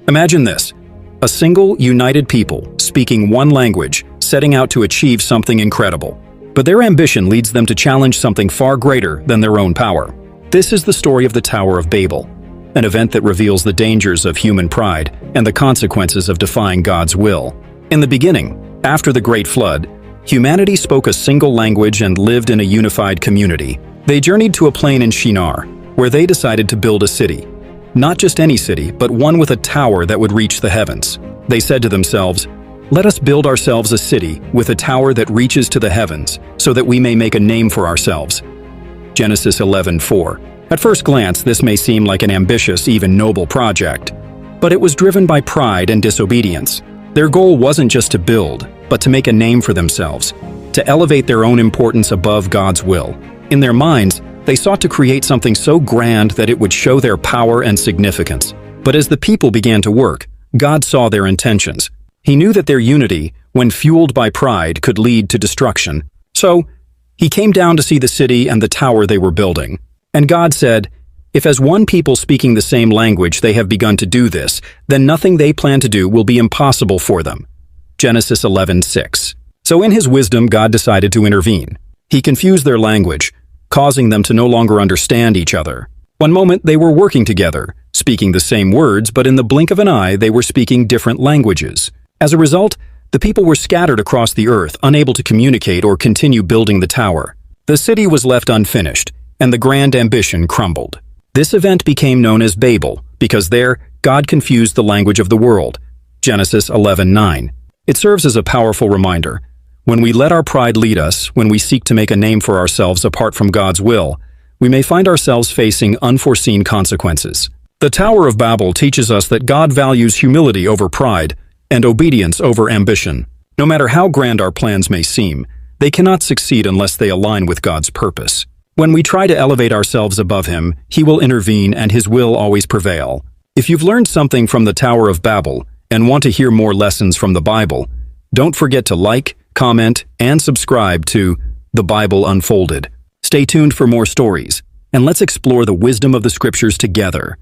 Imagine this: a single, united people, speaking one language, setting out to achieve something incredible. But their ambition leads them to challenge something far greater than their own power. This is the story of the Tower of Babel, an event that reveals the dangers of human pride and the consequences of defying God's will. In the beginning, after the Great Flood, humanity spoke a single language and lived in a unified community. They journeyed to a plain in Shinar, where they decided to build a city. Not just any city, but one with a tower that would reach the heavens. They said to themselves, "Let us build ourselves a city with a tower that reaches to the heavens, so that we may make a name for ourselves." Genesis 11:4. At first glance, this may seem like an ambitious, even noble project, but it was driven by pride and disobedience. Their goal wasn't just to build, but to make a name for themselves, to elevate their own importance above God's will. In their minds, they sought to create something so grand that it would show their power and significance. But as the people began to work, God saw their intentions. He knew that their unity, when fueled by pride, could lead to destruction. So, He came down to see the city and the tower they were building. And God said, "If as one people speaking the same language they have begun to do this, then nothing they plan to do will be impossible for them." Genesis 11:6. So in His wisdom, God decided to intervene. He confused their language, causing them to no longer understand each other. One moment they were working together, speaking the same words, but in the blink of an eye they were speaking different languages. As a result, the people were scattered across the earth, unable to communicate or continue building the tower. The city was left unfinished, and the grand ambition crumbled. This event became known as Babel, because there, God confused the language of the world. Genesis 11:9. It serves as a powerful reminder. When we let our pride lead us, when we seek to make a name for ourselves apart from God's will, we may find ourselves facing unforeseen consequences. The Tower of Babel teaches us that God values humility over pride and obedience over ambition. No matter how grand our plans may seem, they cannot succeed unless they align with God's purpose. When we try to elevate ourselves above Him, He will intervene and His will always prevail. If you've learned something from the Tower of Babel and want to hear more lessons from the Bible, don't forget to like, comment, and subscribe to The Bible Unfolded. Stay tuned for more stories, and let's explore the wisdom of the Scriptures together.